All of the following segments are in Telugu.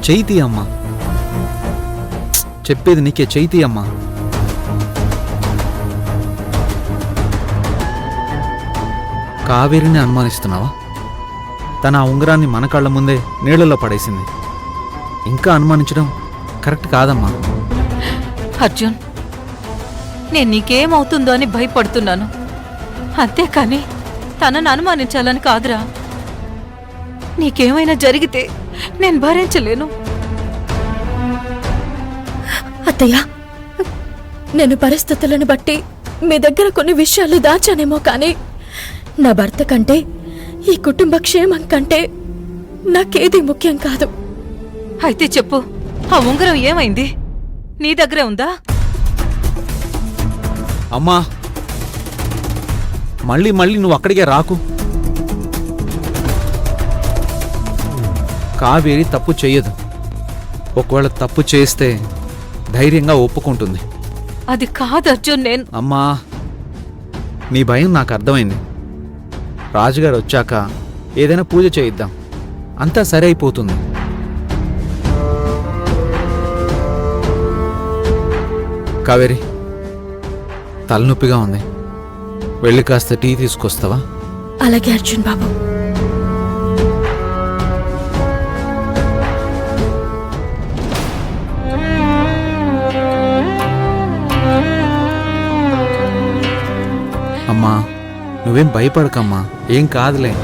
చెయ్యి అమ్మా, చెప్పేది నీకే, చెయ్యి అమ్మా. కావేరిని అనుమానిస్తున్నావా? తన ఆ ఉంగరాన్ని మన కళ్ళ ముందే నీళ్లలో పడేసింది. ఇంకా అనుమానించడం కరెక్ట్ కాదమ్మా. అర్జున్, నేను నీకేమవుతుందో అని భయపడుతున్నాను, అంతేకాని తనను అనుమానించాలని కాదురా. నీకేమైనా జరిగితే నేను భరించలేను. అత్తయ్య, నేను పరిస్థితులను బట్టి మీ దగ్గర కొన్ని విషయాలు దాచానేమో కానీ నా భర్త కంటే ఈ కుటుంబ క్షేమం కంటే నాకేది ముఖ్యం కాదు. అయితే చెప్పు, ఆ ఉంగరం ఏమైంది? నీ దగ్గరే ఉందా? అమ్మా, మళ్ళీ మళ్ళీ నువ్వు అక్కడికే రాకు. కావేరి తప్పు చెయ్యదు. ఒకవేళ తప్పు చేస్తే ధైర్యంగా ఒప్పుకుంటుంది. అది కాదు అర్జున్. నేను అమ్మా, నీ భయం నాకు అర్థమైంది. రాజుగారు వచ్చాక ఏదైనా పూజ చేయిద్దాం, అంతా సరి అయిపోతుంది. కావేరి, తలనొప్పిగా ఉంది, వెళ్ళి కాస్త టీ తీసుకొస్తావా? అలాగే అర్జున్ బాబు. అమ్మా, నువ్వేం భయపడకమ్మా, ఏం కాదులే.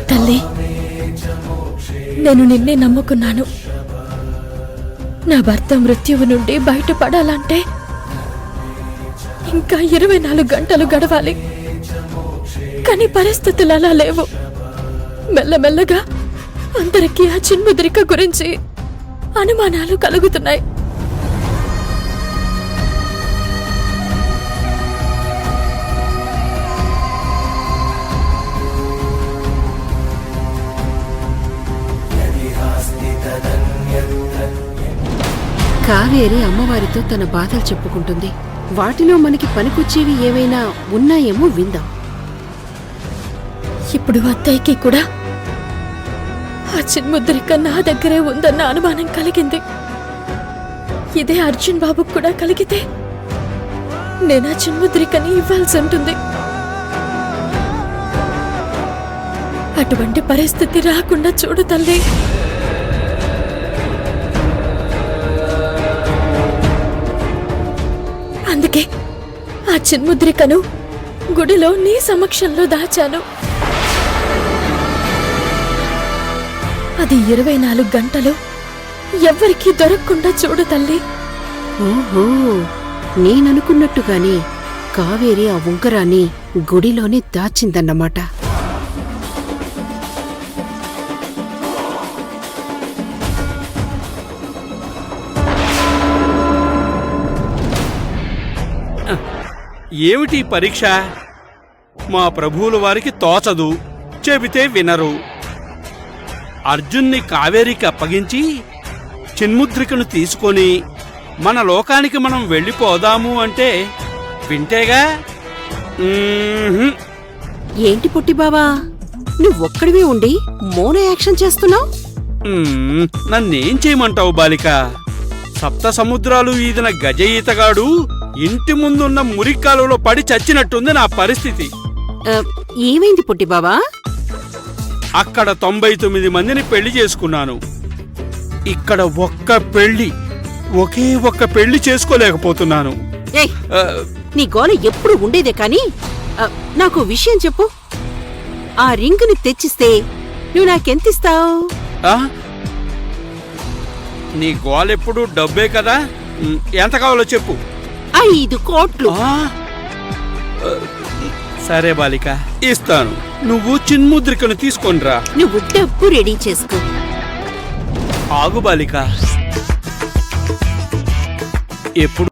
తల్లి, నేను నిన్నే నమ్ముకున్నాను. నా భర్త మృత్యువు నుండి బయటపడాలంటే ఇంకా 24 గంటలు గడవాలి. కానీ పరిస్థితులు అలా లేవు. మెల్లమెల్లగా అందరికీ ఆ చిన్ముద్రిక గురించి అనుమానాలు కలుగుతున్నాయి. కావేరి అమ్మవారితో తన బాధలు చెప్పుకుంటుంది. వాటిలో మనకి పనికొచ్చేవి ఏవైనా ఉన్నాయేమో విందాం. ఇప్పుడు అత్తయ్యకి కూడా ఆ చిన్ముద్రిక నా దగ్గరే ఉందన్న అనుమానం కలిగింది. ఇదే అర్జున్ బాబుకు కూడా కలిగితే నేను ఆ చిన్ముద్రికని ఇవ్వాల్సి ఉంటుంది. అటువంటి పరిస్థితి రాకుండా చూడు తల్లి. అందుకే ఆ చిన్ముద్రికను గుడిలో నీ సమక్షంలో దాచాను. అది 24 గంటలు ఎవ్వరికీ దొరకకుండా చూడు తల్లి. ఓహో, నేననుకున్నట్టుగానే కావేరి ఆ ఉంగరాన్ని గుడిలోనే దాచిందన్నమాట. ఏమిటి పరీక్ష? మా ప్రభువుల వారికి తోచదు, చెబితే వినరు. అర్జున్ని కావేరికి అప్పగించి చిన్ముద్రికను తీసుకొని మన లోకానికి మనం వెళ్ళిపోదాము అంటే వింటేగా. ఏంటి పుట్టి బావా, నువ్వొక్కడివే ఉండి మౌన యాక్షన్ చేస్తున్నావు? నన్నేం చేయమంటావు బాలిక? సప్త సముద్రాలు ఈదిన గజ ఈతగాడు ఇంటి ముందున్న మురికాలులో పడి చచ్చినట్టుంది నా పరిస్థితి. ఏమైంది పుట్టి బావా? అక్కడ 99 మందిని పెళ్లి చేసుకున్నాను. ఇక్కడ ఒకే ఒక్క పెళ్లి చేసుకోలేకపోతున్నాను. నీ గోల ఎప్పుడు ఉండేదే కాని నాకు విషయం చెప్పు. ఆ రింగుని తెచ్చిస్తే నువ్వు నాకెంతిస్తావు? నీ గోలెప్పుడు డబ్బే కదా, ఎంత కావాలో చెప్పు. 5 కోట్లు. సరే బాలిక, ఇస్తాను. నువ్వు చిన్ముద్రికను తీసుకొనిరా. నువ్వు డబ్బు రెడీ చేసుకో. ఆగు బాలిక. ఎప్పుడు